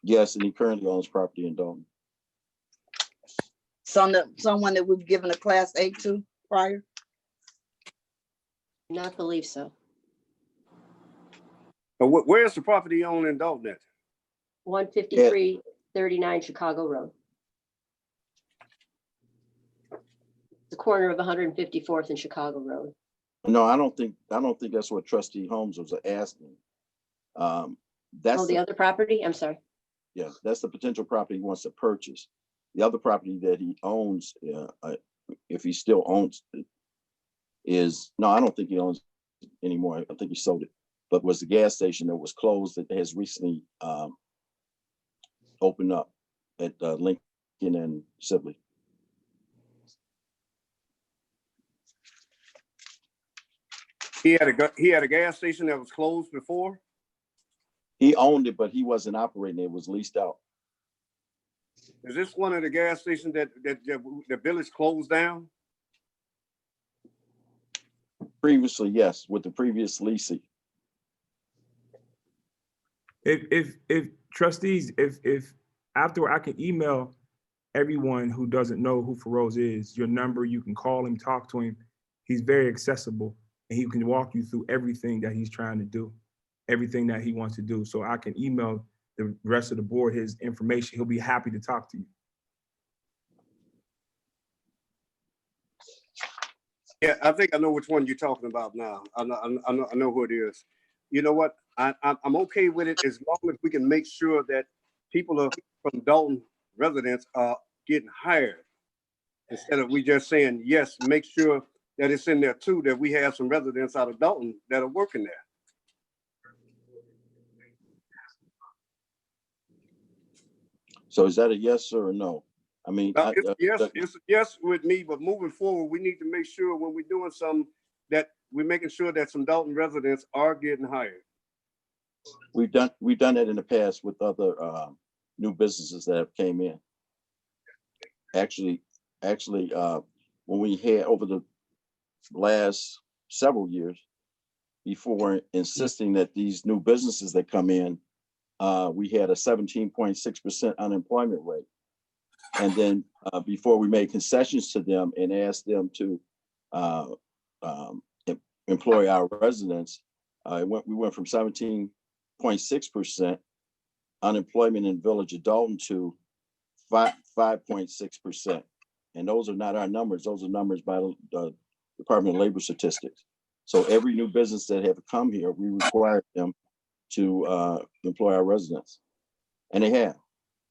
Yes, and he currently owns property in Dalton. Someone that we've given a Class A to prior? Not believe so. But where's the property owned in Dalton at? 15339 Chicago Road. The corner of 154th and Chicago Road. No, I don't think that's what Trustee Holmes was asking. That's The other property? I'm sorry. Yeah, that's the potential property he wants to purchase. The other property that he owns, if he still owns it, is, no, I don't think he owns it anymore. I think he sold it. But was the gas station that was closed that has recently opened up at Lincoln and Sibley. He had a gas station that was closed before? He owned it, but he wasn't operating it. It was leased out. Is this one of the gas stations that the village closed down? Previously, yes, with the previous leasing. If trustees, if after I can email everyone who doesn't know who Feroz is, your number, you can call him, talk to him. He's very accessible and he can walk you through everything that he's trying to do, everything that he wants to do. So I can email the rest of the board his information. He'll be happy to talk to you. Yeah, I think I know which one you're talking about now. I know who it is. You know what? I'm okay with it as long as we can make sure that people from Dalton residents are getting hired. Instead of we just saying, yes, make sure that it's in there too, that we have some residents out of Dalton that are working there. So is that a yes or a no? I mean, it's a yes with me, but moving forward, we need to make sure when we're doing something that we're making sure that some Dalton residents are getting hired. We've done that in the past with other new businesses that have came in. Actually, when we had over the last several years, before insisting that these new businesses that come in, we had a 17.6% unemployment rate. And then before we made concessions to them and asked them to employ our residents, we went from 17.6% unemployment in the village of Dalton to 5.6%. And those are not our numbers. Those are numbers by the Department of Labor Statistics. So every new business that have come here, we require them to employ our residents. And they have.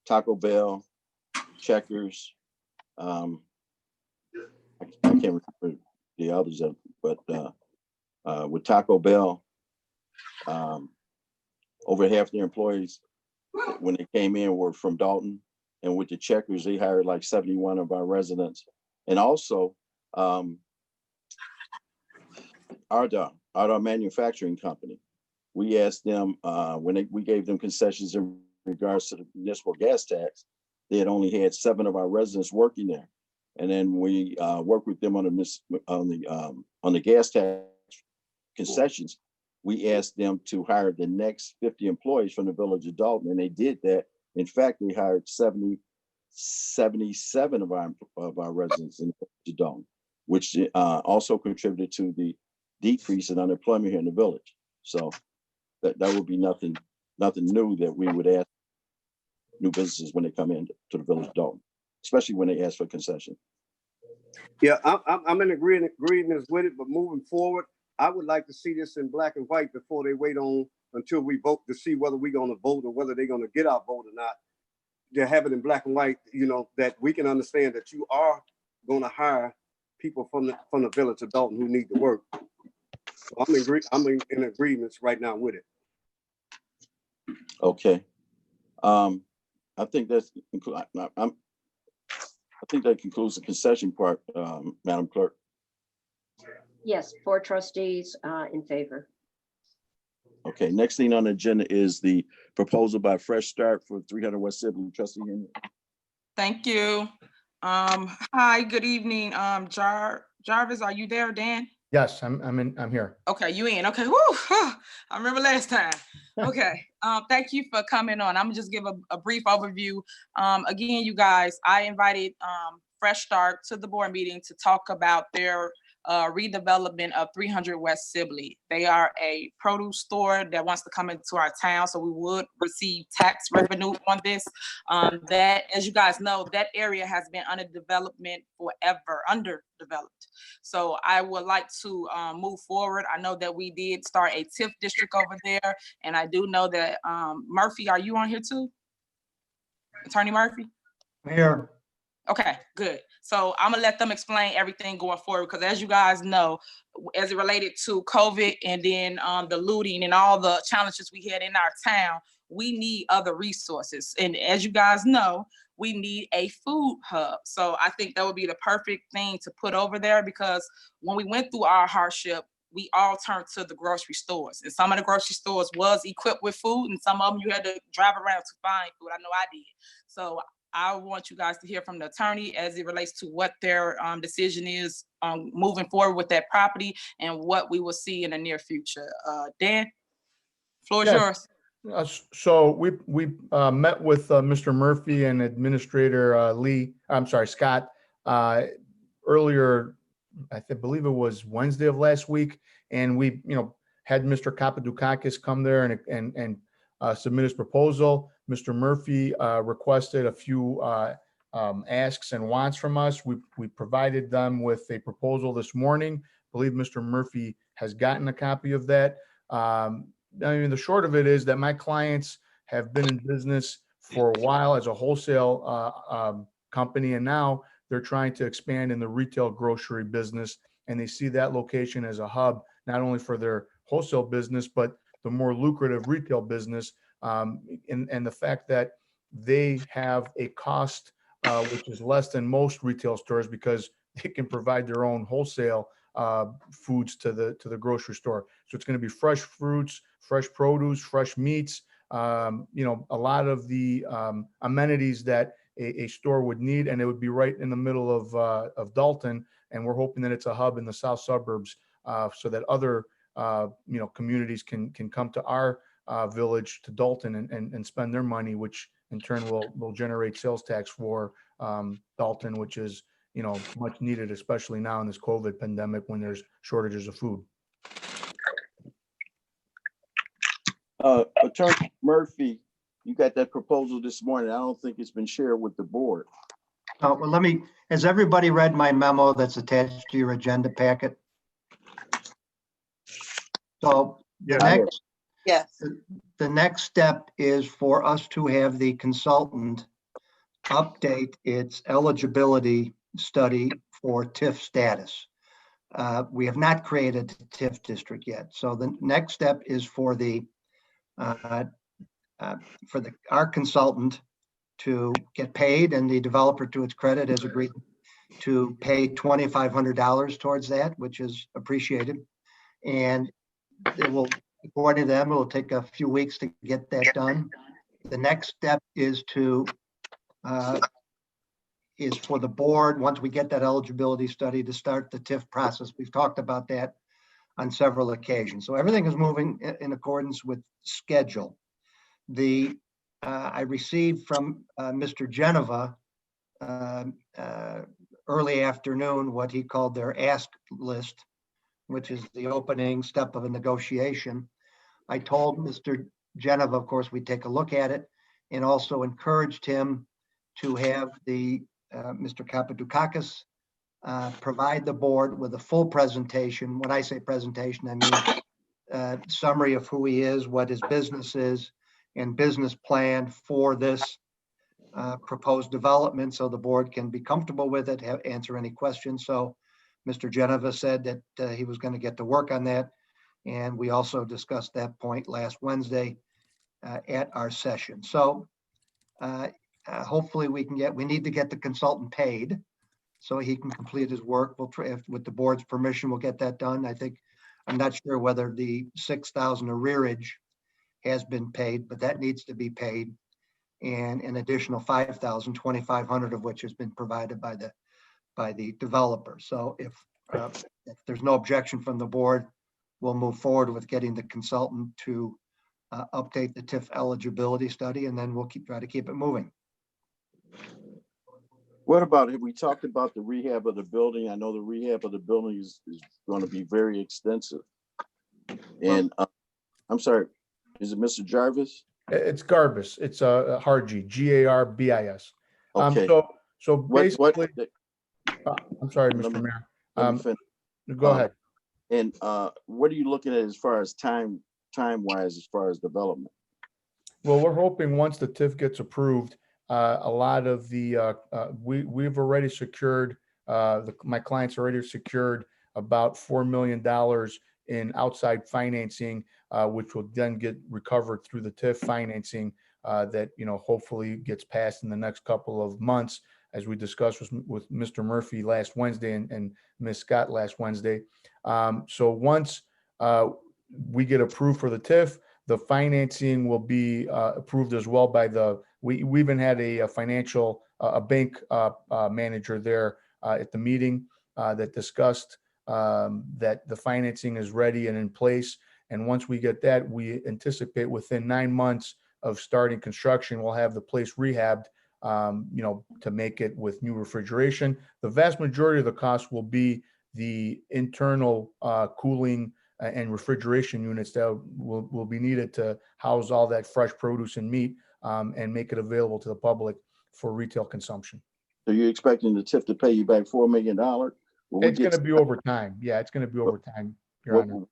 Taco Bell, Checkers, I can't remember the others, but with Taco Bell, over half their employees when they came in were from Dalton, and with the Checkers, they hired like 71 of our residents. And also, Ardagh Manufacturing Company, we asked them when we gave them concessions in regards to the municipal gas tax. They had only had 7 of our residents working there, and then we worked with them on the gas tax concessions. We asked them to hire the next 50 employees from the village of Dalton, and they did that. In fact, they hired 77 of our residents in the village of Dalton, which also contributed to the decrease in unemployment here in the village. So that would be nothing new that we would ask new businesses when they come in to the village of Dalton, especially when they ask for concession. Yeah, I'm in agreement with it, but moving forward, I would like to see this in black and white before they wait on until we vote to see whether we're going to vote or whether they're going to get our vote or not. To have it in black and white, you know, that we can understand that you are going to hire people from the village of Dalton who need to work. So I'm in agreements right now with it. Okay. I think that concludes the concession part, Madam Clerk. Yes, 4 trustees in favor. Okay, next thing on the agenda is the proposal by Fresh Start for 300 West Sibley. Trustee Henry. Thank you. Hi, good evening. Jarvis, are you there, Dan? Yes, I'm here. Okay, you in. Okay, whoo, I remember last time. Okay, thank you for coming on. I'm gonna just give a brief overview. Again, you guys, I invited Fresh Start to the board meeting to talk about their redevelopment of 300 West Sibley. They are a produce store that wants to come into our town, so we would receive tax revenue on this. That, as you guys know, that area has been under development forever, underdeveloped. So I would like to move forward. I know that we did start a TIF district over there, and I do know that Murphy, are you on here too? Attorney Murphy? Here. Okay, good. So I'm gonna let them explain everything going forward, because as you guys know, as it related to COVID and then the looting and all the challenges we had in our town, we need other resources. And as you guys know, we need a food hub. So I think that would be the perfect thing to put over there, because when we went through our hardship, we all turned to the grocery stores. And some of the grocery stores was equipped with food, and some of them you had to drive around to find food. I know I did. So I want you guys to hear from the attorney as it relates to what their decision is moving forward with that property and what we will see in the near future. Dan, floor is Yes. yours. So we met with Mr. Murphy and Administrator Scott earlier. Believe it was Wednesday of last week, and we had Mr. Kapadukakis come there and submit his proposal. Mr. Murphy requested a few asks and wants from us. We provided them with a proposal this morning. I believe Mr. Murphy has gotten a copy of that. I mean, the short of it is that my clients have been in business for a while as a wholesale company, and now they're trying to expand in the retail grocery business, and they see that location as a hub, not only for their wholesale business, but the more lucrative retail business. And the fact that they have a cost which is less than most retail stores, because they can provide their own wholesale foods to the grocery store. So it's going to be fresh fruits, fresh produce, fresh meats, a lot of the amenities that a store would need, and it would be right in the middle of Dalton. And we're hoping that it's a hub in the south suburbs so that other communities can come to our village, to Dalton, and spend their money, which in turn will generate sales tax for Dalton, which is much needed, especially now in this COVID pandemic when there's shortages of food. Attorney Murphy, you got that proposal this morning. I don't think it's been shared with the board. Well, has everybody read my memo that's attached to your agenda packet? So Yes. the next step is for us to have the consultant update its eligibility study for TIF status. We have not created a TIF district yet. So the next step is for our consultant to get paid, and the developer, to its credit, has agreed to pay $2,500 towards that, which is appreciated. And it will, according to them, it will take a few weeks to get that done. The next step is for the board, once we get that eligibility study, to start the TIF process. We've talked about that on several occasions. So everything is moving in accordance with schedule. I received from Mr. Geneva early afternoon what he called their ask list, which is the opening step of a negotiation. I told Mr. Geneva, of course, we'd take a look at it, and also encouraged him to have Mr. Kapadukakis provide the board with a full presentation. When I say presentation, I mean summary of who he is, what his business is, and business plan for this proposed development, so the board can be comfortable with it, answer any questions. So Mr. Geneva said that he was going to get to work on that. And we also discussed that point last Wednesday at our session. So hopefully we need to get the consultant paid so he can complete his work. We'll try, with the board's permission, we'll get that done. I'm not sure whether the $6,000 arrearage has been paid, but that needs to be paid. And an additional $5,000, $2,500 of which has been provided by the developer. So if if there's no objection from the board, we'll move forward with getting the consultant to update the TIF eligibility study, and then we'll try to keep it moving. What about, have we talked about the rehab of the building? I know the rehab of the building is going to be very extensive. And I'm sorry, is it Mr. Jarvis? It's Garbus. It's a hard G, Garbis. Okay. So What, basically, I'm sorry, let Mr. me- Mayor. let me finish. Go ahead. And what are you looking at as far as time wise, as far as development? Well, we're hoping once the TIF gets approved, a lot of the, we've already secured, my clients already secured about $4 million in outside financing, which will then get recovered through the TIF financing that, hopefully gets passed in the next couple of months, as we discussed with Mr. Murphy last Wednesday and Ms. Scott last Wednesday. So once we get approved for the TIF, the financing will be approved as well by we even had a financial, a bank manager there at the meeting that discussed that the financing is ready and in place. And once we get that, we anticipate within 9 months of starting construction, we'll have the place rehabbed, to make it with new refrigeration. The vast majority of the cost will be the internal cooling and refrigeration units that will be needed to house all that fresh produce and meat and make it available to the public for retail consumption. So you're expecting the TIF to pay you back $4 million? It's going to be over time. Yeah, it's going to be over time, Your Honor.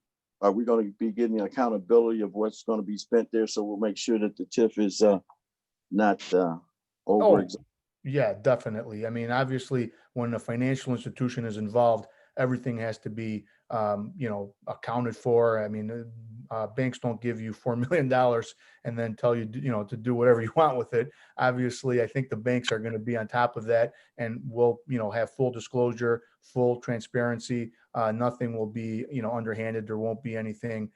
Are we going to be getting accountability of what's going to be spent there? So we'll make sure that the TIF is not over. Yeah, definitely. I mean, obviously, when a financial institution is involved, everything has to be, accounted for. I mean, banks don't give you $4 million and then tell you, to do whatever you want with it. Obviously, I think the banks are going to be on top of that and will, have full disclosure, full transparency. Nothing will be, underhanded. There won't be anything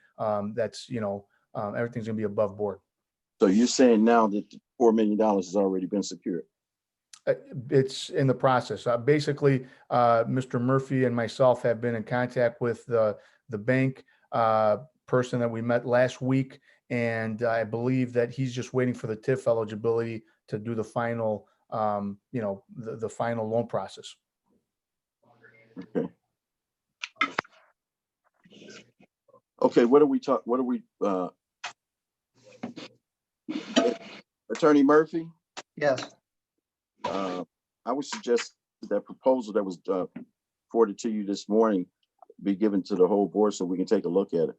that's, everything's going to be above board. So you're saying now that the $4 million has already been secured? It's in the process. Basically, Mr. Murphy and myself have been in contact with the bank person that we met last week, and I believe that he's just waiting for the TIF eligibility to do the final, the final loan process. Okay. Okay, what are we Attorney Murphy? Yes. I would suggest that proposal that was forwarded to you this morning be given to the whole board so we can take a look at it.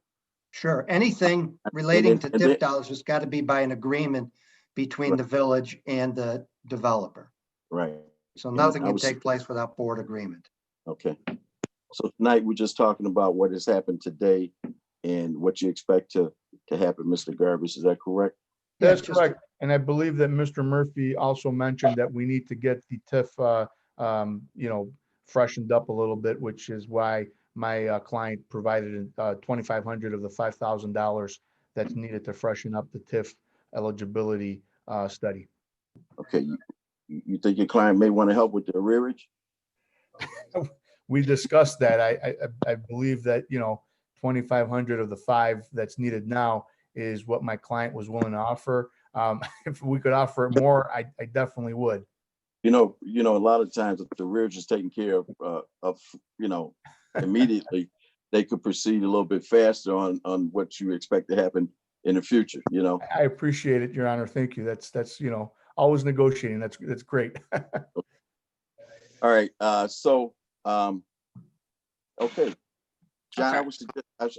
Sure. Anything relating to and then- TIF dollars has got to be by an agreement between the village and the developer. Right. So nothing I can was- take place without board agreement. Okay. So tonight we're just talking about what has happened today and what you expect to happen, Mr. Garbus. Is that correct? Yeah, That's just- correct. And I believe that Mr. Murphy also mentioned that we need to get the TIF, freshened up a little bit, which is why my client provided $2,500 of the $5,000 that's needed to freshen up the TIF eligibility study. Okay. You think your client may want to help with the arrearage? We discussed that. I believe that, 2,500 of the 5 that's needed now is what my client was willing to offer. If we could offer it more, I definitely would. A lot of times if the arrearage is taken care of, immediately, they could proceed a little bit faster on what you expect to happen in the future, I appreciate it, Your Honor. Thank you. That's always negotiating. That's great. All right. Okay. John, Okay.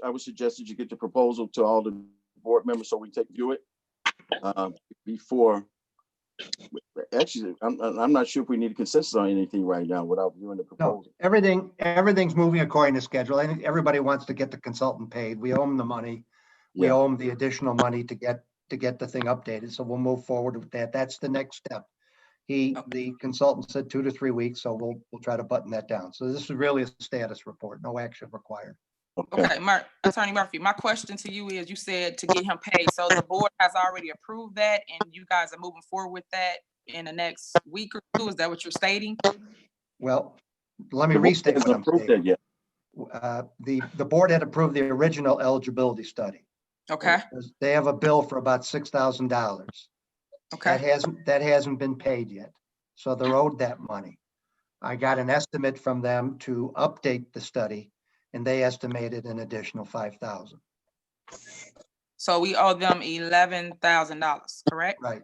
I would suggest that you get the proposal to all the board members so we take view it before. Actually, I'm not sure if we need a consensus on anything right now without viewing the No, proposal. everything's moving according to schedule. I think everybody wants to get the consultant paid. We owe them the money. We Yeah. owe them the additional money to get the thing updated. So we'll move forward with that. That's the next step. The consultant said 2 to 3 weeks, so we'll try to button that down. So this is really a status report, no action required. Okay. Okay, Attorney Murphy, my question to you is, you said to get him paid, so the board has already approved that and you guys are moving forward with that in the next week or two? Is that what you're stating? Well, let me The board restate hasn't what I'm approved stating. that yet. the board had approved the original eligibility study. Okay, They have a bill for about $6,000. okay, That hasn't been paid yet. So they're owed that money. I got an estimate from them to update the study, and they estimated an additional 5,000. so we owe them $11,000, correct? Right.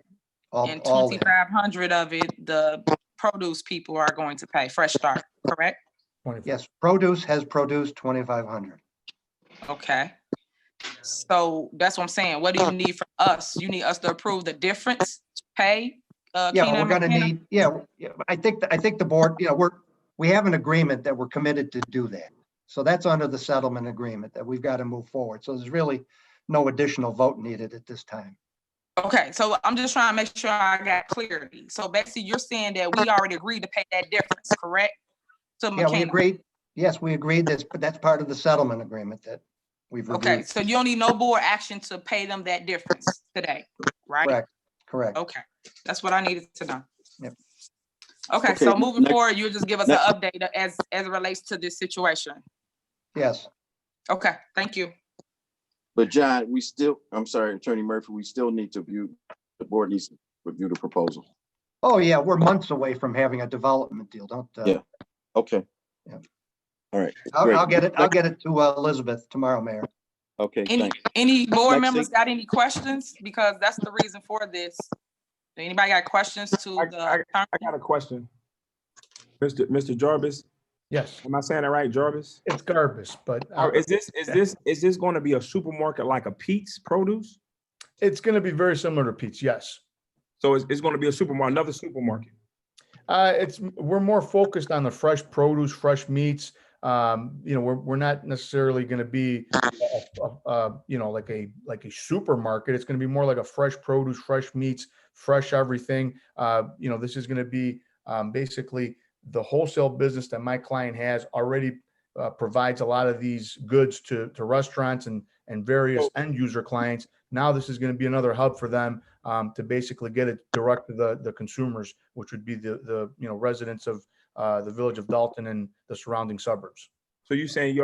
And All in. 2,500 of it, the produce people are going to pay, Fresh Start, correct? 25. Yes, produce has produced 2,500. Okay. So that's what I'm saying. What do you need from us? You need us to approve the difference, pay? Yeah, Keenan we're and gonna McKenna? need, I think the board, we have an agreement that we're committed to do that. So that's under the settlement agreement that we've got to move forward. So there's really no additional vote needed at this time. Okay, so I'm just trying to make sure I got clarity. So basically, you're saying that we already agreed to pay that difference, correct? To Yeah, we McKenna. agreed. Yes, we agreed this, but that's part of the settlement agreement that we've Okay, reviewed. so you don't need no board action to pay them that difference today, right? Correct. Okay, that's what I needed to know. Yep. Okay, Okay, so moving next- forward, you'll just give us an update as it relates to this situation. Yes, Okay, thank you. But John, I'm sorry, Attorney Murphy, we still need to the board needs to review the proposal. oh yeah, we're months away from having a development deal, don't. Yeah. Okay. Yeah. All right. I'll great. I'll get it to Elizabeth tomorrow, Mayor. Okay, Any thanks. board Next members thing- got any questions? Because that's the reason for this. Anybody got questions to the I attorney? got a question. Mr. Jarvis, Yes, am I saying it right, Jarvis? it's garbage, but Is this going to be a supermarket like a Pete's Produce? it's going to be very similar to Pete's. Yes. So it's going to be a supermarket, another supermarket. We're more focused on the fresh produce, fresh meats. We're not necessarily going to be, like a supermarket. It's going to be more like a fresh produce, fresh meats, fresh everything. This is going to be basically the wholesale business that my client has already provides a lot of these goods to restaurants and various end user clients. Now this is going to be another hub for them to basically get it direct to the consumers, which would be the residents of the village of Dalton and the surrounding suburbs. So you saying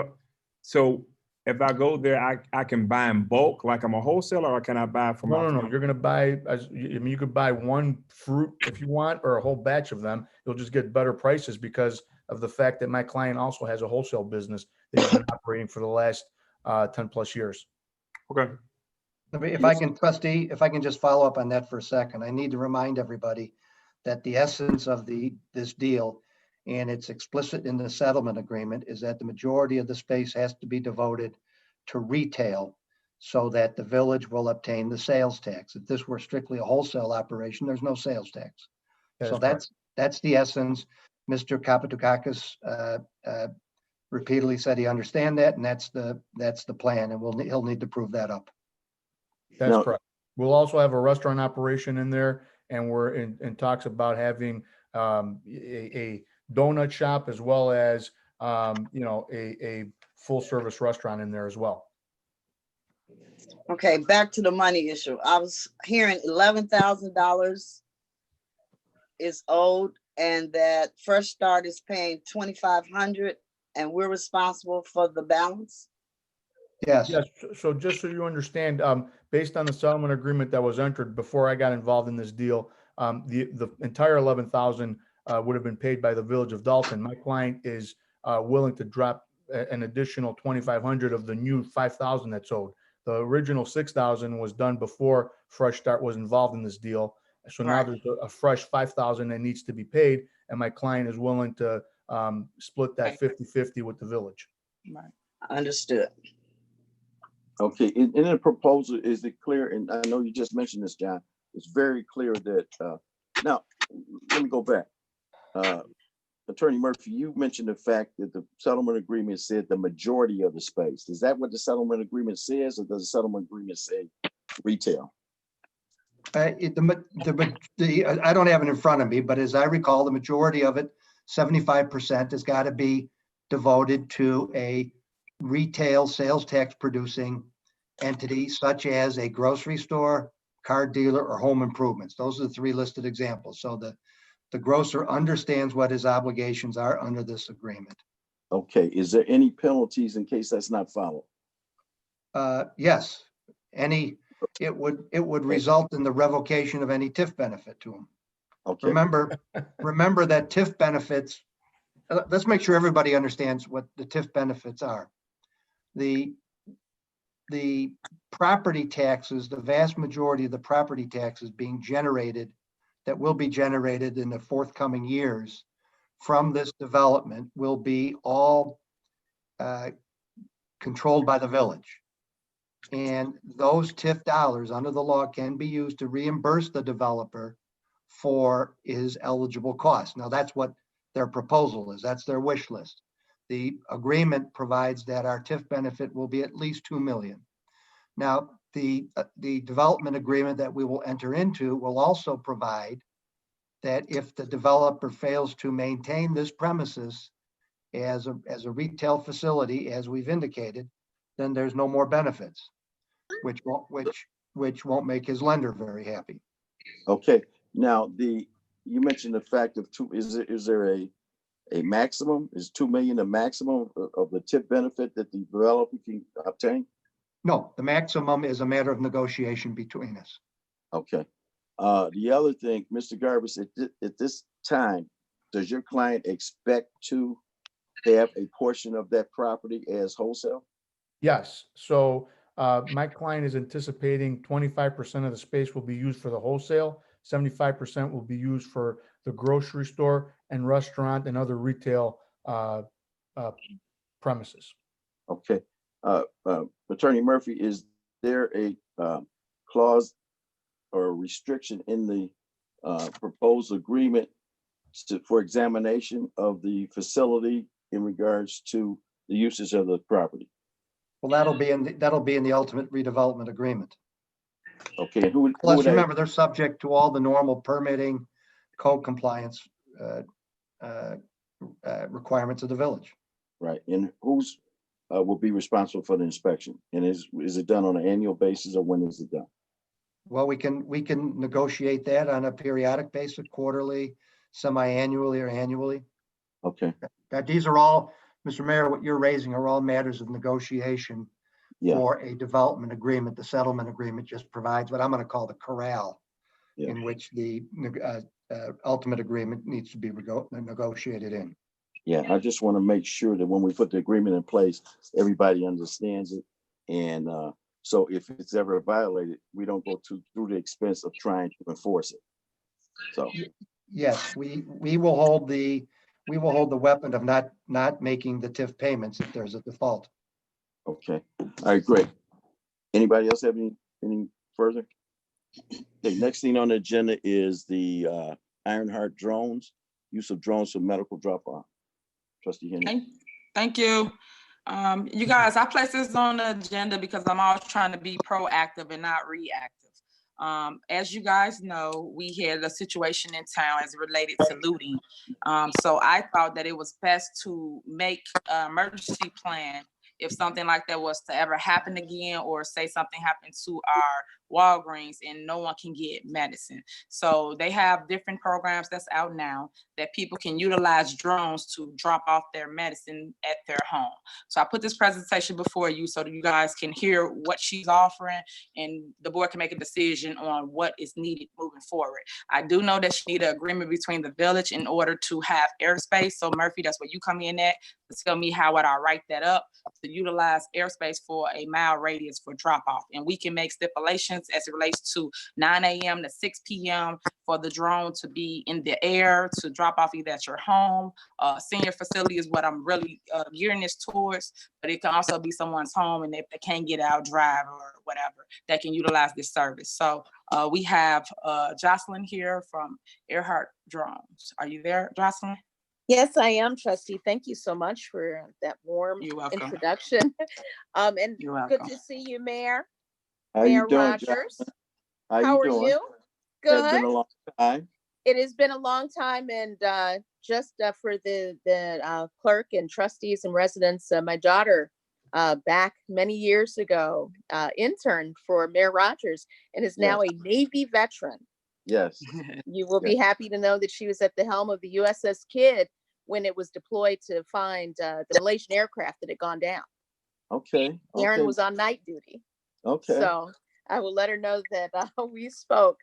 so if I go there, I can buy in bulk, like I'm a wholesaler, or can I buy from No. You're going to buy, you could buy one fruit if you want, or a whole batch of them. You'll just get better prices because of the fact that my client also has a wholesale business that he's been operating for the last 10 plus years. Okay. If I can, trustee, if I can just follow up on that for a second, I need to remind everybody that the essence of this deal, and it's explicit in the settlement agreement, is that the majority of the space has to be devoted to retail so that the village will obtain the sales tax. If this were strictly a wholesale operation, there's no sales tax. So that's the essence. Mr. Kapatukakis repeatedly said he understand that, and that's the plan, and he'll need to prove that up. That's No. correct. We'll also have a restaurant operation in there, and we're in talks about having a donut shop as well as a full service restaurant in there as well. Okay, back to the money issue. I was hearing $11,000 is owed and that Fresh Start is paying $2,500 and we're responsible for the balance. Yes, Yes, so just so you understand, based on the settlement agreement that was entered before I got involved in this deal, the entire 11,000 would have been paid by the village of Dalton. My client is willing to drop an additional 2,500 of the new 5,000 that's owed. The original 6,000 was done before Fresh Start was involved in this deal. So now Right. there's a fresh 5,000 that needs to be paid, and my client is willing to split that 50-50 with the village. Right. Understood. Okay, in the proposal, is it clear, and I know you just mentioned this, John, it's very clear that, now, let me go back. Attorney Murphy, you mentioned the fact that the settlement agreement said the majority of the space. Is that what the settlement agreement says, or does the settlement agreement say retail? I don't have it in front of me, but as I recall, the majority of it, 75%, has got to be devoted to a retail sales tax producing entity such as a grocery store, car dealer, or home improvements. Those are the three listed examples. So the grocer understands what his obligations are under this agreement. Okay, is there any penalties in case that's not followed? Yes, it would result in the revocation of any TIF benefit to them. Okay, Remember that TIF benefits, let's make sure everybody understands what the TIF benefits are. The property taxes, the vast majority of the property taxes being generated, that will be generated in the forthcoming years from this development will be all controlled by the village. And those TIF dollars under the law can be used to reimburse the developer for his eligible costs. Now, that's what their proposal is. That's their wish list. The agreement provides that our TIF benefit will be at least 2 million. Now, the development agreement that we will enter into will also provide that if the developer fails to maintain this premises as a retail facility, as we've indicated, then there's no more benefits, which won't make his lender very happy. okay. Now, you mentioned the fact of is there a maximum? Is 2 million the maximum of the TIF benefit that the developer can obtain? No, the maximum is a matter of negotiation between us. Okay. The other thing, Mr. Garbus, at this time, does your client expect to have a portion of that property as wholesale? Yes, so my client is anticipating 25% of the space will be used for the wholesale, 75% will be used for the grocery store and restaurant and other retail premises. Okay. Attorney Murphy, is there a clause or a restriction in the proposed agreement for examination of the facility in regards to the usage of the property? Well, that'll be in the ultimate redevelopment agreement. Okay, who Plus, would remember, they're subject to all the normal permitting, code compliance requirements of the village. right, and who's will be responsible for the inspection? And is it done on an annual basis, or when is it done? Well, we can negotiate that on a periodic basis, quarterly, semi-annually, or annually. Okay, That these are all, Mr. Mayor, what you're raising are all matters of negotiation yeah, for a development agreement. The settlement agreement just provides what I'm going to call the corral Yeah. in which the ultimate agreement needs to be negotiated in. yeah. I just want to make sure that when we put the agreement in place, everybody understands it. And so if it's ever violated, we don't go through the expense of trying to enforce it. So, Yes, we will hold the weapon of not making the TIF payments if there's a default. okay. All right, great. Anybody else have any further? The next thing on the agenda is the Ironheart drones, use of drones for medical drop-off. Trustee Henry. Thank you. You guys, I placed this on the agenda because I'm always trying to be proactive and not reactive. As you guys know, we had a situation in town as it related to looting. So I thought that it was best to make an emergency plan if something like that was to ever happen again, or say something happened to our Walgreens and no one can get medicine. So they have different programs that's out now that people can utilize drones to drop off their medicine at their home. So I put this presentation before you so that you guys can hear what she's offering and the board can make a decision on what is needed moving forward. I do know that she need an agreement between the village in order to have airspace. So Murphy, that's where you come in at to tell me how would I write that up to utilize airspace for a mile radius for drop off. And we can make stipulations as it relates to 9 a.m. to 6 p.m. for the drone to be in the air to drop off either at your home. Senior facility is what I'm really gearing this towards, but it can also be someone's home, and if they can't get out, drive or whatever, that can utilize this service. So we have Jocelyn here from Earhart Drones. Are you there, Jocelyn? Yes, I am, Trustee. Thank you so much for that warm You're welcome. introduction. And You're welcome. good to see you, Mayor. How Mayor you doing, Rogers. Jocelyn? How are doing? you? It's been Good. a long time. It has been a long time, and just for the clerk and trustees and residents, my daughter back many years ago interned for Mayor Rogers and is now a Navy veteran. Yes. You will be happy to know that she was at the helm of the USS Kidd when it was deployed to find the Malaysian aircraft that had gone down. Okay, Karen okay, was on night duty. okay. So I will let her know that we spoke.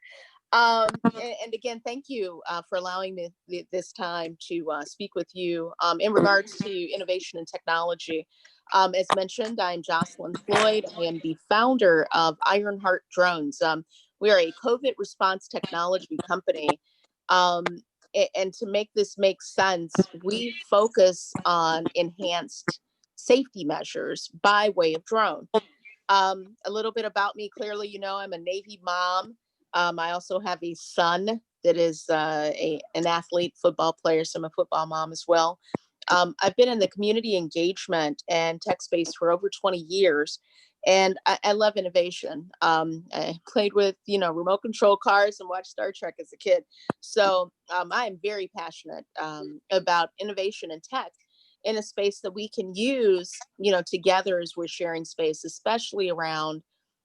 And again, thank you for allowing me this time to speak with you in regards to innovation and technology. As mentioned, I'm Jocelyn Floyd. I am the founder of Ironheart Drones. We are a COVID response technology company. And to make this make sense, we focus on enhanced safety measures by way of drone. A little bit about me, clearly, you know, I'm a Navy mom. I also have a son that is an athlete, football player, so I'm a football mom as well. I've been in the community engagement and tech space for over 20 years, and I love innovation. I played with, you know, remote control cars and watched Star Trek as a kid. So I am very passionate about innovation and tech in a space that we can use, you know, together as we're sharing space, especially around,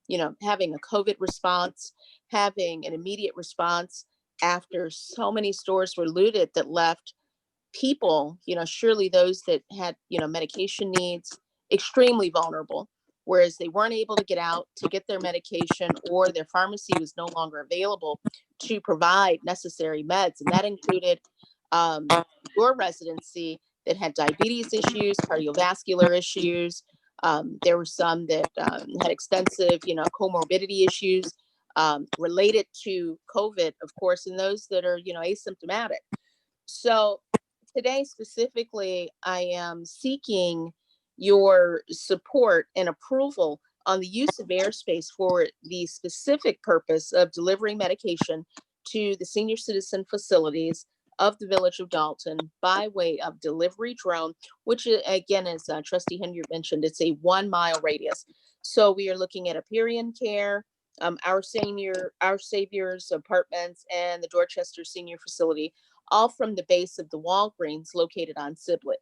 you know, having a COVID response, having an immediate response after so many stores were looted that left people, you know, surely those that had, you know, medication needs, extremely vulnerable, whereas they weren't able to get out to get their medication, or their pharmacy was no longer available to provide necessary meds. And that included your residency that had diabetes issues, cardiovascular issues. There were some that had extensive, you know, comorbidity issues related to COVID, of course, and those that are, you know, asymptomatic. So today specifically, I am seeking your support and approval on the use of airspace for the specific purpose of delivering medication to the senior citizen facilities of the Village of Dalton by way of delivery drone, which again, as Trustee Henry mentioned, it's a 1 mile radius. So we are looking at Aperion Care, our Saviors Apartments, and the Dorchester Senior Facility, all from the base of the Walgreens located on Siblet.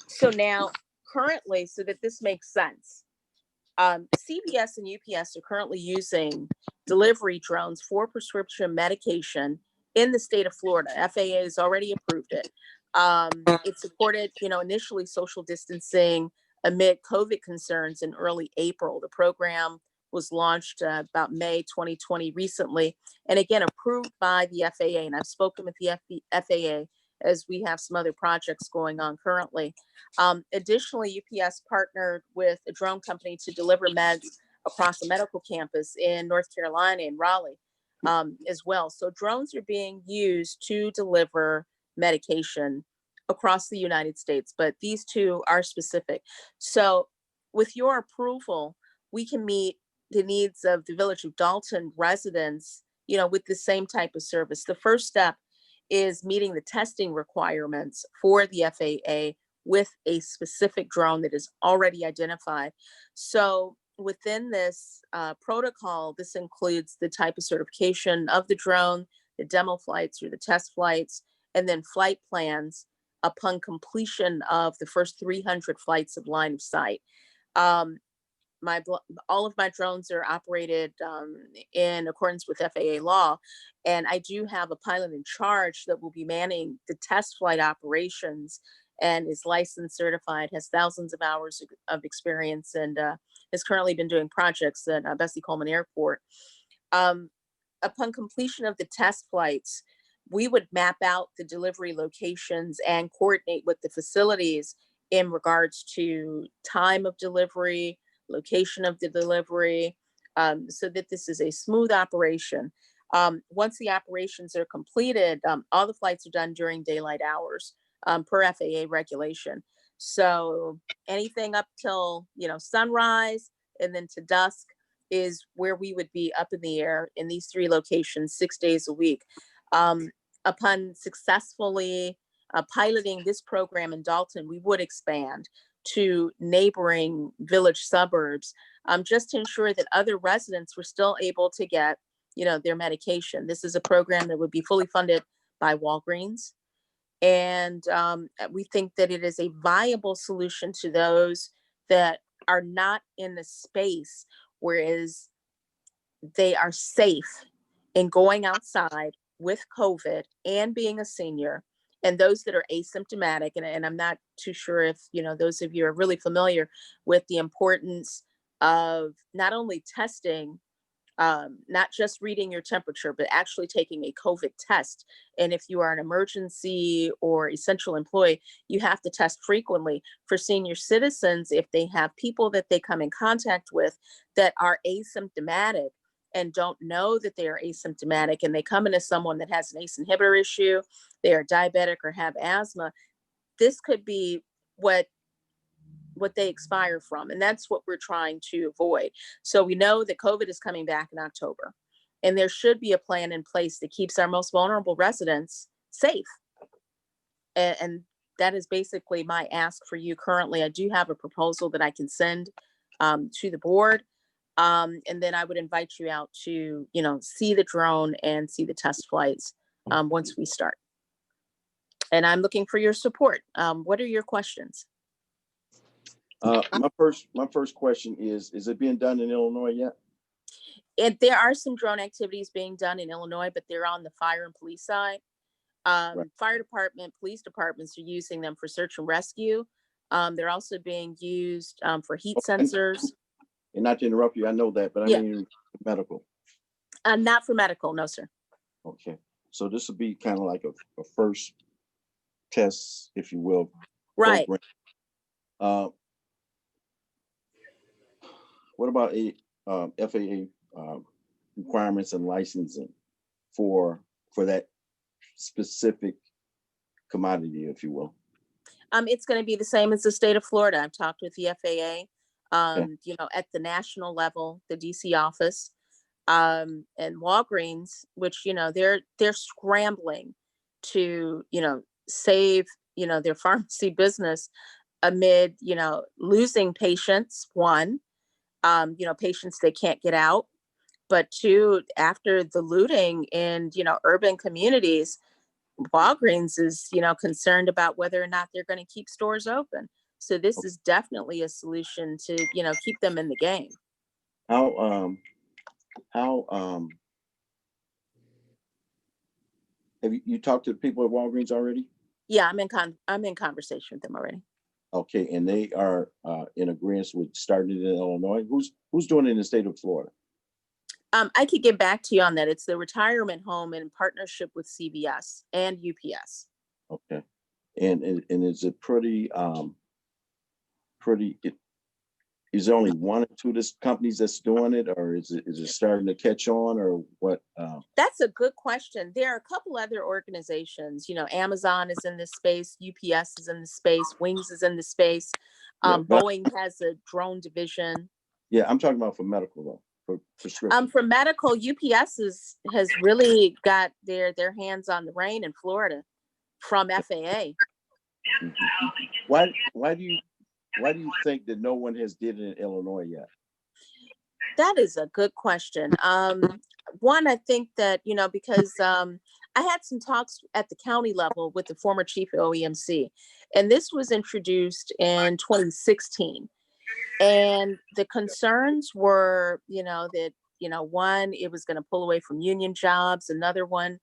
So now, currently, so that this makes sense, CVS and UPS are currently using delivery drones for prescription medication in the state of Florida. FAA has already approved it. It supported, you know, initially social distancing amid COVID concerns in early April. The program was launched about May 2020 recently, and again, approved by the FAA. And I've spoken with the FAA as we have some other projects going on currently. Additionally, UPS partnered with a drone company to deliver meds across a medical campus in North Carolina and Raleigh as well. So drones are being used to deliver medication across the United States, but these two are specific. So with your approval, we can meet the needs of the Village of Dalton residents, you know, with the same type of service. The first step is meeting the testing requirements for the FAA with a specific drone that is already identified. So within this protocol, this includes the type of certification of the drone, the demo flights or the test flights, and then flight plans upon completion of the first 300 flights of line of sight. All of my drones are operated in accordance with FAA law, and I do have a pilot in charge that will be manning the test flight operations and is licensed, certified, has thousands of hours of experience, and has currently been doing projects at Bessie Coleman Airport. Upon completion of the test flights, we would map out the delivery locations and coordinate with the facilities in regards to time of delivery, location of the delivery, so that this is a smooth operation. Once the operations are completed, all the flights are done during daylight hours per FAA regulation. So anything up till, you know, sunrise and then to dusk is where we would be up in the air in these 3 locations 6 days a week. Upon successfully piloting this program in Dalton, we would expand to neighboring village suburbs, just to ensure that other residents were still able to get, you know, their medication. This is a program that would be fully funded by Walgreens. And we think that it is a viable solution to those that are not in the space, whereas they are safe in going outside with COVID and being a senior And those that are asymptomatic, and I'm not too sure if, those of you are really familiar with the importance of not only testing, not just reading your temperature, but actually taking a COVID test. And if you are an emergency or essential employee, you have to test frequently. For senior citizens, if they have people that they come in contact with that are asymptomatic and don't know that they are asymptomatic, and they come into someone that has an ACE inhibitor issue, they are diabetic or have asthma, this could be what they expire from. And that's what we're trying to avoid. So we know that COVID is coming back in October, and there should be a plan in place that keeps our most vulnerable residents safe. And that is basically my ask for you currently. I do have a proposal that I can send to the board. And then I would invite you out to, see the drone and see the test flights once we start. And I'm looking for your support. What are your questions? My first question is it being done in Illinois yet? There are some drone activities being done in Illinois, but they're on the fire and police side. Right. Fire department, police departments are using them for search and rescue. They're also being used for heat sensors. And not to interrupt you, I know that, but I mean medical. Not for medical, no, sir. Okay, so this will be kind of like a first test, if you will. Right. Program. What about FAA requirements and licensing for that specific commodity, if you will? It's going to be the same as the state of Florida. I've talked with the FAA. Okay. At the national level, the DC office, and Walgreens, which, they're scrambling to, save, their pharmacy business amid, losing patients, one, patients they can't get out, but two, after the looting in, urban communities, Walgreens is, concerned about whether or not they're going to keep stores open. So this is definitely a solution to, keep them in the game. How have you talked to the people at Walgreens already? Yeah, I'm in conversation with them already. Okay, and they are in agreement with starting it in Illinois. Who's doing it in the state of Florida? I could get back to you on that. It's the retirement home in partnership with CVS and UPS. Okay, and is it pretty? Is there only one or two companies that's doing it, or is it starting to catch on, or what? That's a good question. There are a couple other organizations. Amazon is in this space, UPS is in the space, Wings is in the space. Boeing has a drone division. Yeah, I'm talking about for medical though, for prescription. For medical, UPS has really got their hands on the rein in Florida from FAA. Mm-hmm. Why do you think that no one has did it in Illinois yet? That is a good question. One, I think that, because I had some talks at the county level with the former chief of OEMC, and this was introduced in 2016. And the concerns were, that, one, it was going to pull away from union jobs. Another one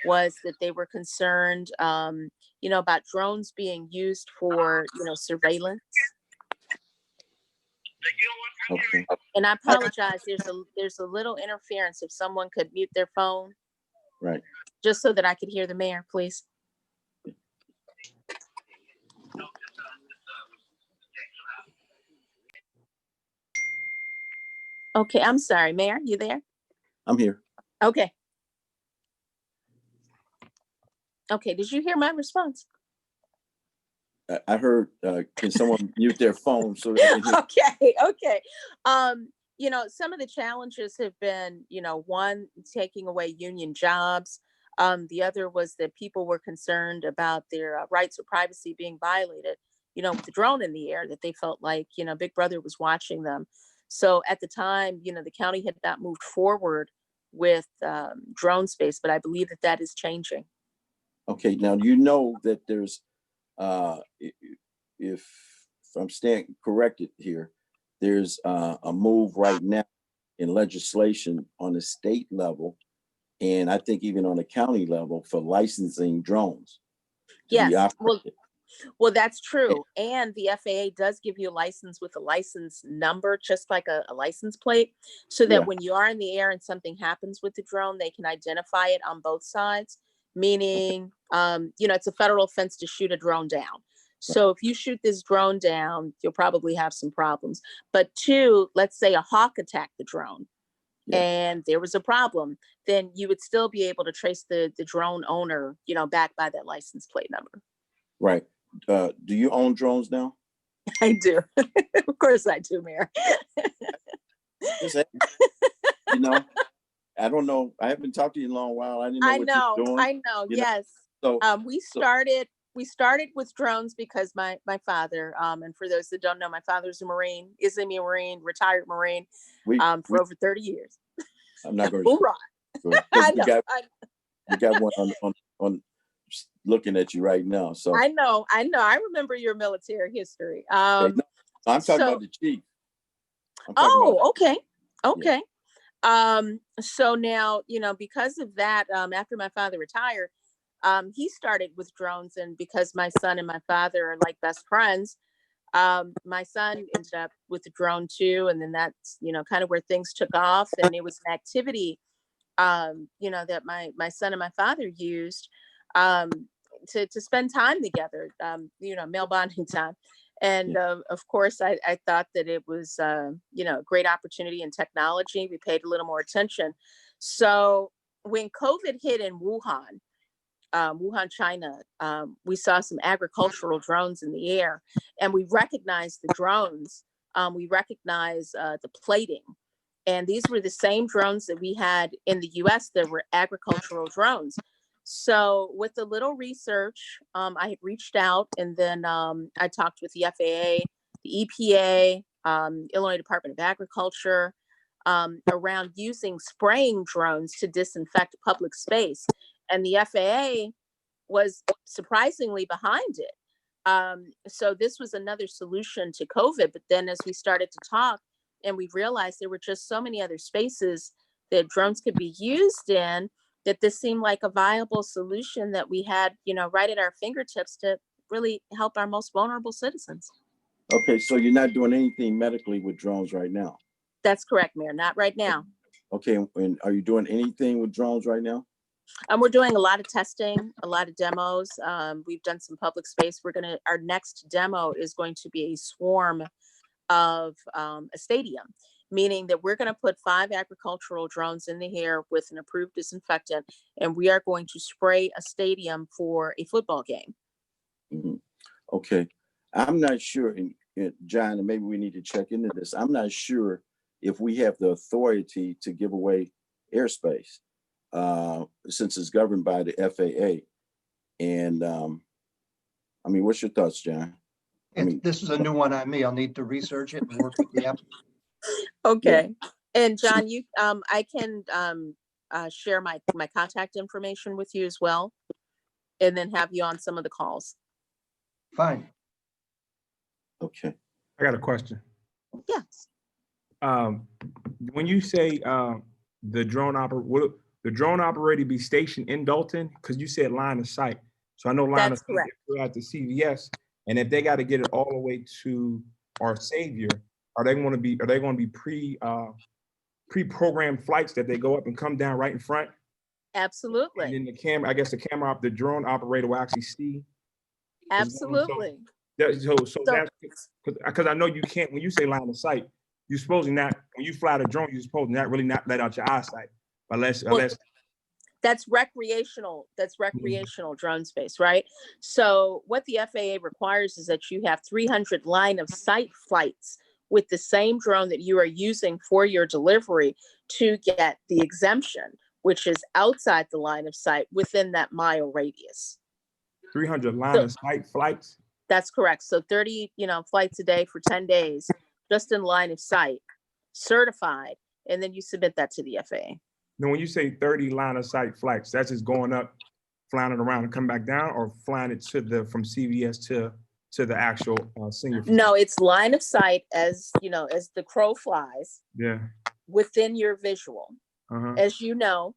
was that they were concerned, about drones being used for, surveillance. Okay. And I apologize. There's a little interference. If someone could mute their phone, Right. just so that I could hear the mayor, please. Okay, I'm sorry, Mayor. You there? I'm here. Okay. Okay. Did you hear my response? I heard. Can someone mute their phone so that they can hear? Okay. Some of the challenges have been, one, taking away union jobs. The other was that people were concerned about their rights of privacy being violated, with the drone in the air, that they felt like, Big Brother was watching them. So at the time, the county had not moved forward with drone space, but I believe that is changing. Okay. Now, that there's, if I'm staying corrected here, there's a move right now in legislation on the state level, and I think even on the county level, for licensing drones. Yes, operated. well, that's true. And the FAA does give you a license with a license number, just like a license plate, so that Yeah. when you are in the air and something happens with the drone, they can identify it on both sides. Meaning, it's a federal offense to shoot a drone down. So if you shoot this drone down, you'll probably have some problems. But two, let's say a hawk attacked the drone. Yeah. And there was a problem, then you would still be able to trace the drone owner, back by that license plate number. Right. Do you own drones now? I do. Of course I do, Mayor. Just ask. I don't know. I haven't talked to you in a long while. I didn't know I what know, you're doing. I know, yes. So We started with drones because my father, and for those that don't know, my father's a Marine, retired Marine, for over 30 years. I'm not going to. Hoorah. I know. We got one on looking at you right now. So I know. I remember your military history. I'm talking about the chief. Okay. Okay. So now, because of that, after my father retired, he started with drones, and because my son and my father are like best friends, my son ended up with the drone too. And then that's, kind of where things took off. And it was an activity, that my son and my father used, to spend time together, male bonding time. And of course, I thought that it was, a great opportunity in technology. We paid a little more attention. So when COVID hit in Wuhan, China, we saw some agricultural drones in the air, and we recognized the drones. We recognized the plating. And these were the same drones that we had in the US that were agricultural drones. So with a little research, I had reached out, and then I talked with the FAA, the EPA, Illinois Department of Agriculture, around using spraying drones to disinfect public space. And the FAA was surprisingly behind it. So this was another solution to COVID. But then as we started to talk, and we realized there were just so many other spaces that drones could be used in, that this seemed like a viable solution that we had, right at our fingertips to really help our most vulnerable citizens. Okay, so you're not doing anything medically with drones right now? That's correct, Mayor. Not right now. Okay, and are you doing anything with drones right now? We're doing a lot of testing, a lot of demos. We've done some public space. Our next demo is going to be a swarm of a stadium, meaning that we're going to put 5 agricultural drones in the air with an approved disinfectant, and we are going to spray a stadium for a football game. Mm-hmm. Okay. I'm not sure, and John, and maybe we need to check into this. I'm not sure if we have the authority to give away airspace, since it's governed by the FAA. And what's your thoughts, John? This is a new one on me. I'll need to research it and work with the app. Okay. Yeah. And John, I can share my contact information with you as well, and then have you on some of the calls. Fine. Okay. I got a question. Yes. When you say the drone operator be stationed in Dalton, because you said line of sight. So I know line of sight at the CVS, and if they got to get it all the way to our Savior, are they going to be pre-programmed flights that they go up and come down right in front? Absolutely. And then the camera the drone operator will actually see. Absolutely. So that's because I know you can't, when you say line of sight, you're supposed to not, when you fly the drone, you're supposed to not let out your eyesight unless that's recreational. That's recreational drone space, right? So what the FAA requires is that you have 300 line of sight flights with the same drone that you are using for your delivery to get the exemption, which is outside the line of sight within that mile radius. 300 line of sight flights? That's correct. So 30, flights a day for 10 days, just in line of sight, certified, and then you submit that to the FAA. Now, when you say 30 line of sight flights, that's just going up, flying it around and come back down, or flying it from CVS to the actual senior? No, it's line of sight as the crow flies. Yeah. Within your visual. as you know,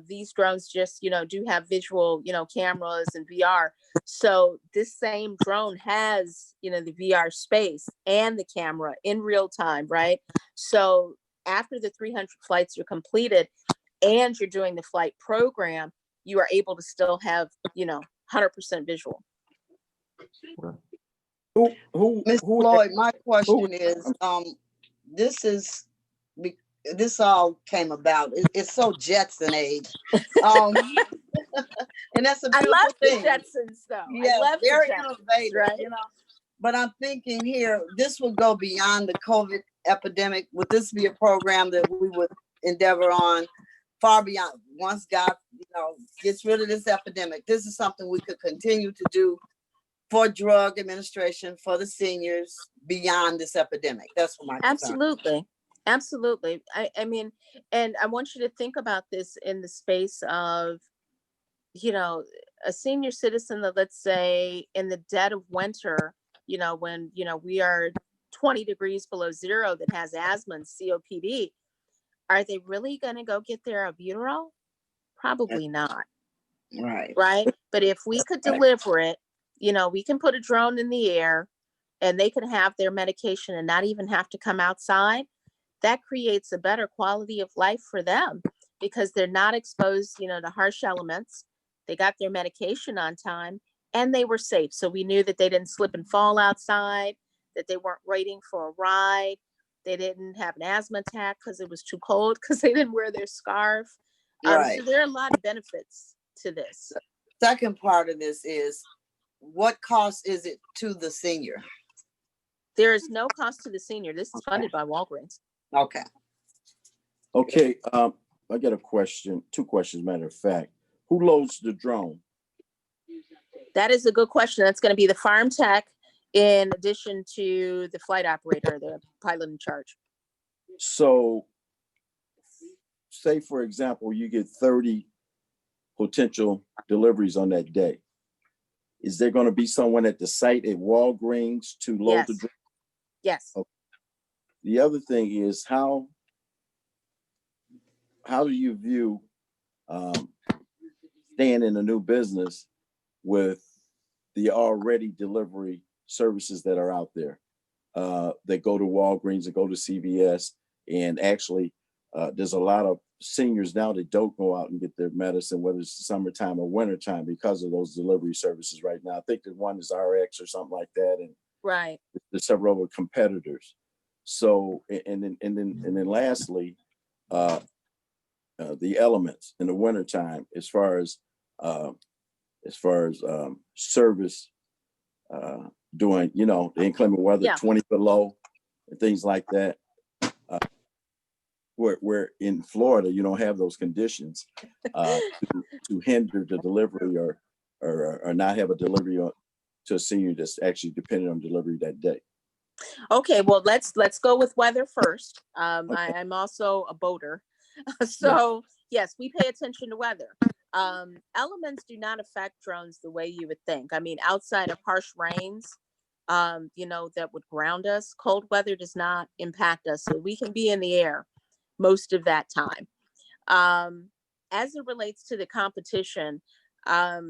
these drones just, do have visual, cameras and VR. So this same drone has, the VR space and the camera in real time, right? So after the 300 flights are completed and you're doing the flight program, you are able to still have, 100% visual. Ms. Who Floyd, my question is, this all came about. It's so Jetson age. And that's a I beautiful love the thing. Jetsons, though. Yeah, I love very the Jetsons, innovative, right? But I'm thinking here, this would go beyond the COVID epidemic. Would this be a program that we would endeavor on far beyond, once God, gets rid of this epidemic? This is something we could continue to do for drug administration, for the seniors beyond this epidemic. That's what my concern. Absolutely. I mean, and I want you to think about this in the space of, a senior citizen that, let's say, in the dead of winter, when, we are 20 degrees below zero, that has asthma and COPD, are they really going to go get their albuterol? Probably not. Right. Right. But if we could deliver it, we can put a drone in the air and they can have their medication and not even have to come outside. That creates a better quality of life for them because they're not exposed, to harsh elements. They got their medication on time and they were safe. So we knew that they didn't slip and fall outside, that they weren't waiting for a ride. They didn't have an asthma attack because it was too cold because they didn't wear their scarf. Right. So there are a lot of benefits to this. Second part of this is, what cost is it to the senior? There is no cost to the senior. This is funded by Walgreens. Okay. Okay, I got a question, two questions, matter of fact. Who loads the drone? That is a good question. That's going to be the farm tech in addition to the flight operator, the pilot in charge. So say, for example, you get 30 potential deliveries on that day. Is there going to be someone at the site at Walgreens to load the drone? Yes. Okay. The other thing is, how do you view staying in a new business with the already delivery services that are out there? They go to Walgreens and go to CVS, and actually there's a lot of seniors now that don't go out and get their medicine, whether it's summertime or wintertime, because of those delivery services right now. I think that one is RX or something like that, and right. There's several other competitors. So, and then lastly, the elements in the wintertime, as far as service, doing, the inclement weather, 20 below and things like that. Where in Florida, you don't have those conditions to hinder the delivery or not have a delivery to a senior that's actually dependent on delivery that day. Okay, well, let's go with weather first. Okay. I'm also a boater. So yes, we pay attention to weather. Elements do not affect drones the way you would think. I mean, outside of harsh rains, that would ground us, cold weather does not impact us. So we can be in the air most of that time. As it relates to the competition, I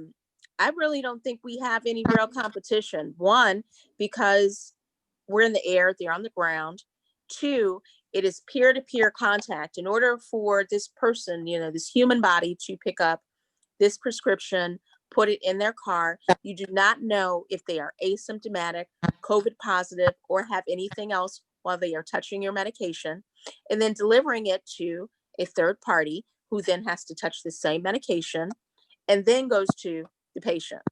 really don't think we have any real competition. One, because we're in the air, they're on the ground. Two, it is peer-to-peer contact. In order for this person, this human body to pick up this prescription, put it in their car, you do not know if they are asymptomatic, COVID positive, or have anything else while they are touching your medication, and then delivering it to a third party who then has to touch the same medication and then goes to the patient.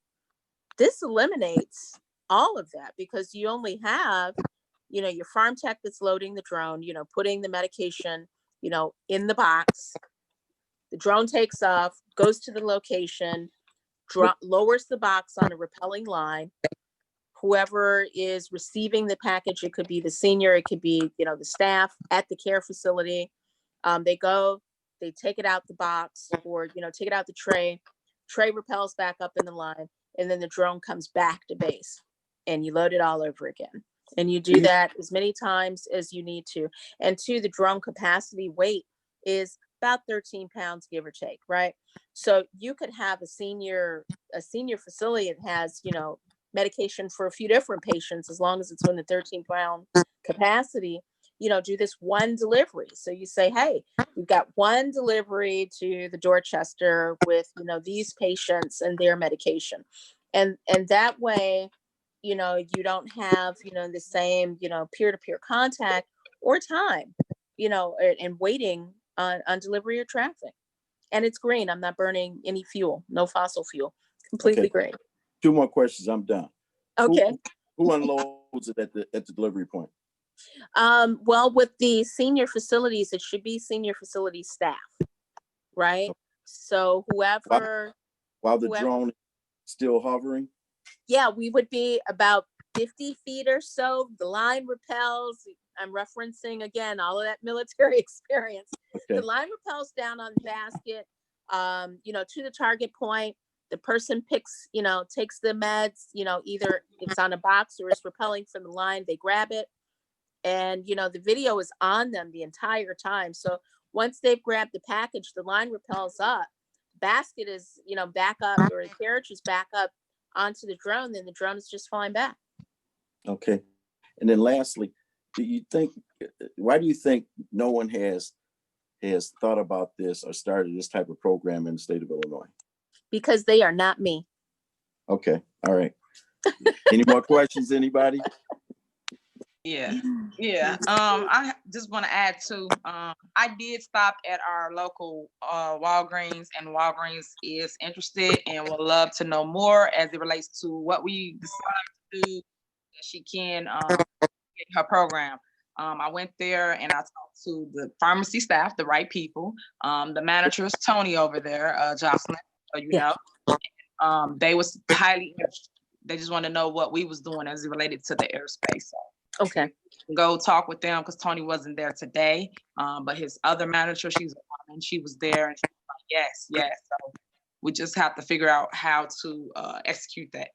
This eliminates all of that because you only have, your farm tech that's loading the drone, putting the medication, in the box. The drone takes off, goes to the location, lowers the box on a rappelling line. Whoever is receiving the package, it could be the senior, it could be, the staff at the care facility. They go, they take it out the box or, take it out the tray. Tray rappels back up in the line, and then the drone comes back to base and you load it all over again. And you do that as many times as you need to. And two, the drone capacity weight is about 13 pounds, give or take, right? So you could have a senior facility that has, medication for a few different patients, as long as it's within the 13-pound capacity, do this one delivery. So you say, hey, we've got one delivery to the Dorchester with, these patients and their medication. And that way, you don't have, the same, peer-to-peer contact or time, and waiting on delivery or traffic. And it's green. I'm not burning any fuel, no fossil fuel, completely Okay. green. 2 more questions, I'm done. Okay. Who unloads it at the delivery point? Well, with the senior facilities, it should be senior facility staff, right? So whoever, While the drone is still hovering? yeah, we would be about 50 feet or so. The line repels. I'm referencing again all of that military experience. Okay. The line repels down on the basket, to the target point. The person picks, takes the meds, either it's on a box or it's repelling from the line. They grab it. And, the video is on them the entire time. So once they've grabbed the package, the line repels up. Basket is, back up, or the carriage is back up onto the drone. Then the drone is just flying back. Okay. And then lastly, why do you think no one has thought about this or started this type of program in the state of Illinois? Because they are not me. Okay. All right. Any more questions, anybody? Yeah. I just want to add too. I did stop at our local Walgreens, and Walgreens is interested and would love to know more as it relates to what we decided to do that she can get her program. I went there and I talked to the pharmacy staff, the right people. The managers, Tony over there, Jocelyn, Yeah. they was highly interested. They just want to know what we was doing as it related to the airspace. So Okay. go talk with them because Tony wasn't there today. But his other manager, she's a woman, she was there, and she was like, yes. So we just have to figure out how to execute that.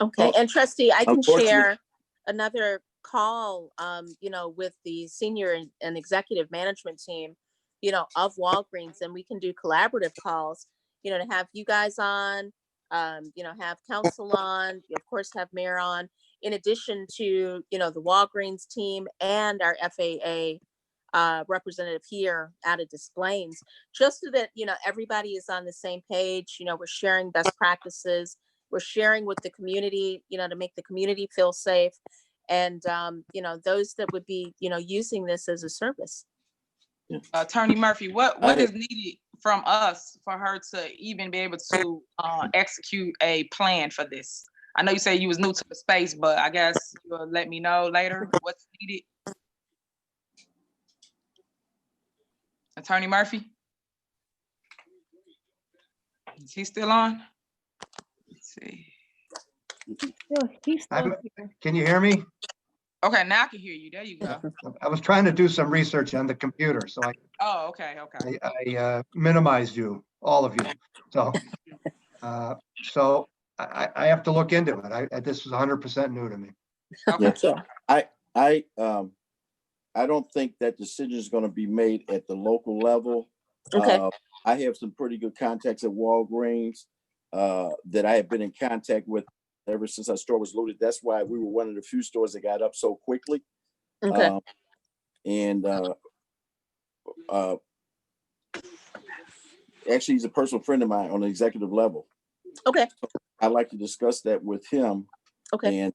Okay. And trustee, I can Unfortunately- share another call, with the senior and executive management team, of Walgreens, and we can do collaborative calls, to have you guys on, have council on, of course, have mayor on, in addition to, the Walgreens team and our FAA representative here out of Des Plaines, just so that, everybody is on the same page. We're sharing best practices. We're sharing with the community, to make the community feel safe. And, those that would be, using this as a service. Attorney Murphy, what is needed from us for her to even be able to execute a plan for this? I know you say you was new to the space, but I guess you'll let me know later what's needed. Attorney Murphy? Is he still on? Let's see. Can you hear me? Okay, now I can hear you. There you go. I was trying to do some research on the computer, so Oh, okay. I minimized you, all of you. So I have to look into it. This is 100% new to me. Okay. I don't think that decision is going to be made at the local level. Okay. I have some pretty good contacts at Walgreens that I have been in contact with ever since our store was looted. That's why we were one of the few stores that got up so quickly. Okay. Actually, he's a personal friend of mine on the executive level. Okay. So I'd like to discuss that with him. Okay. And,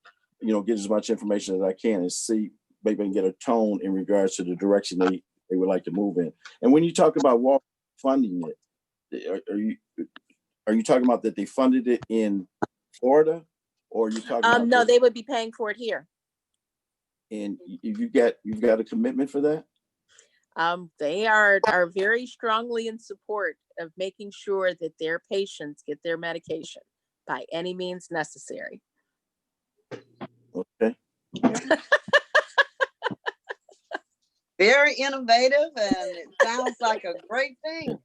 get as much information as I can and see, maybe I can get a tone in regards to the direction they would like to move in. And when you talk about Walgreens funding it, are you talking about that they funded it in Florida? Or are you talking about no, they would be paying for it here. And you've got a commitment for that? They are very strongly in support of making sure that their patients get their medication by any means necessary. Okay. Very innovative, and it sounds like a great thing.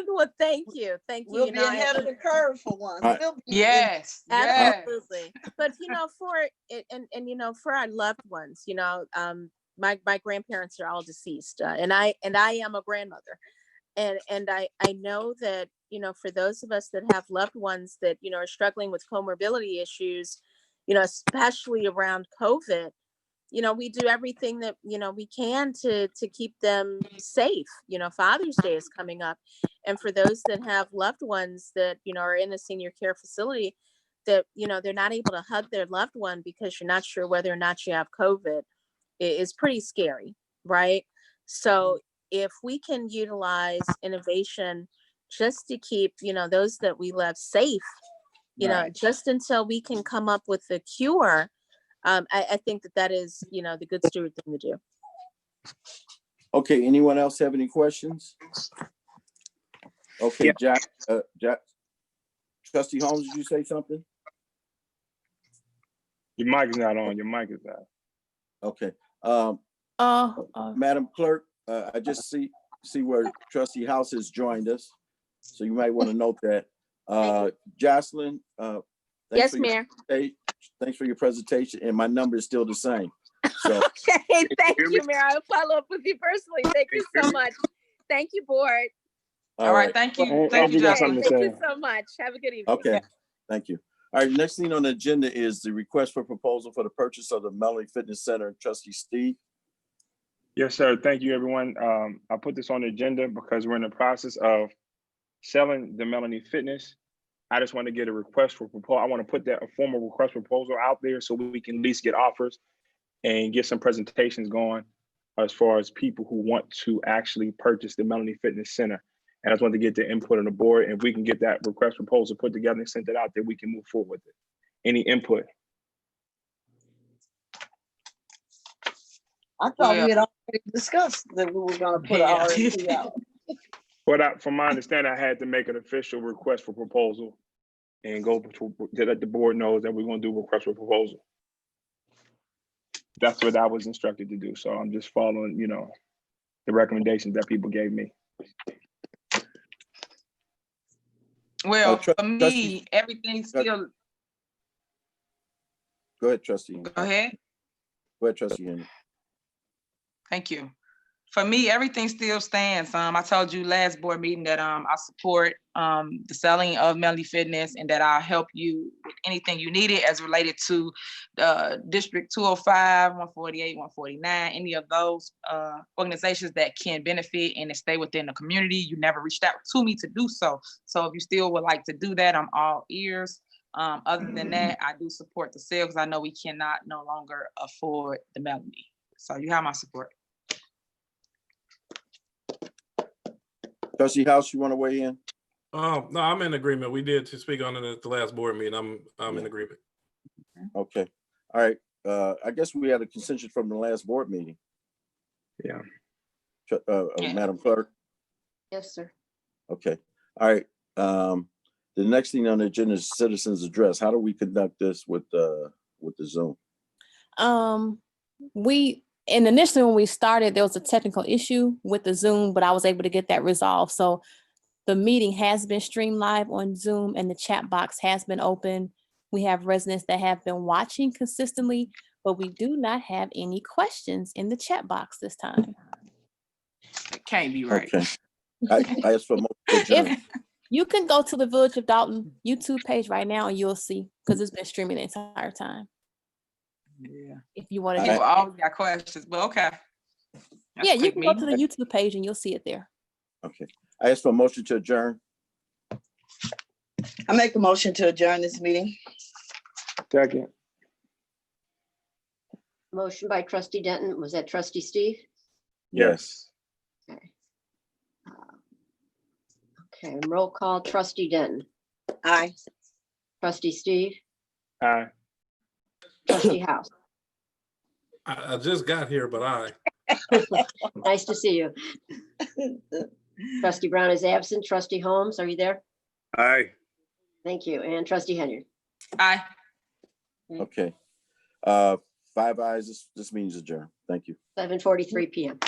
Well, thank you. Thank you. We'll be ahead of the curve for once. Right. We'll be Yes. Absolutely. But for it and for our loved ones, my grandparents are all deceased, and I am a grandmother, and I know that, you know, for those of us that have loved ones that, you know, are struggling with comorbidity issues, you know, especially around COVID, you know, we do everything that, you know, we can to keep them safe. You know, Father's Day is coming up, and for those that have loved ones that, you know, are in a senior care facility, that, you know, they're not able to hug their loved one because you're not sure whether or not you have COVID, is pretty scary, right? So if we can utilize innovation just to keep, you know, those that we love safe, you know, Right. just until we can come up with a cure, I think that is, you know, the good steward thing to do. Okay, anyone else have any questions? Okay, Jack, Trustee Holmes, did you say something? Your mic is not on. Your mic is out. Okay. Madam Clerk, I just see where Trustee House has joined us, so you might want to note that. Jocelyn, Yes, Mayor. Thanks for your presentation, and my number is still the same. So, Okay, thank you, Mayor. I'll follow up with you personally. Thank you so much. Thank you, board. All right, thank you. Thank you, you got Okay, something to thank say. you so much. Have a good evening. okay, thank you. All right, next thing on the agenda is the request for proposal for the purchase of the Melanie Fitness Center. Trustee Steve. Yes, sir. Thank you, everyone. I put this on the agenda because we're in the process of selling the Melanie Fitness. I just want to get a request for proposal. I want to put a formal request proposal out there so we can at least get offers and get some presentations going as far as people who want to actually purchase the Melanie Fitness Center. And I just want to get the input on the board. And if we can get that request proposal put together and sent it out there, we can move forward with it. Any input? I thought we had already discussed that we were gonna put an RFP out. But from my understanding, I had to make an official request for proposal and go to let the board knows that we're going to do a request for proposal. That's what I was instructed to do. So I'm just following, you know, the recommendations that people gave me. Well, for Trustee- me, everything's still, Go ahead, Trustee. go ahead. Go ahead, Trustee Henry. Thank you. For me, everything still stands. I told you last board meeting that I support the selling of Melanie Fitness, and that I'll help you with anything you needed as related to District 205, 148, 149, any of those organizations that can benefit and stay within the community. You never reached out to me to do so. So if you still would like to do that, I'm all ears. Other than that, I do support the sale because I know we cannot no longer afford the Melanie. So you have my support. Trustee House, you want to weigh in? No, I'm in agreement. We did to speak on it at the last board meeting. I'm in agreement. Okay. All right. I guess we had a consensus from the last board meeting. Yeah. Yeah. Madam Clerk. Yes, sir. Okay. All right. The next thing on the agenda is citizens address. How do we conduct this with the Zoom? Initially when we started, there was a technical issue with the Zoom, but I was able to get that resolved. So the meeting has been streamed live on Zoom and the chat box has been open. We have residents that have been watching consistently, but we do not have any questions in the chat box this time. It can't be right. Okay. I ask for a motion to adjourn. If you can go to the Village of Dalton YouTube page right now and you'll see, because it's been streaming the entire time. Yeah. If you want to, People always got questions, but okay. That's yeah, you quick can go to meeting. the YouTube page and you'll see it there. Okay. I ask for a motion to adjourn. I make a motion to adjourn this meeting. Second. Motion by trustee Denton. Was that trustee Steve? Yes. Okay. Okay, roll call. Trustee Denton. Aye. Trustee Steve. Aye. Trustee House. I just got here, but Nice to see you. Trustee Brown is absent. Trustee Holmes, are you there? Aye. Thank you. And trustee Henry. Aye. Okay. 5 ayes. This meeting's adjourned. Thank you. 7:43 p.m.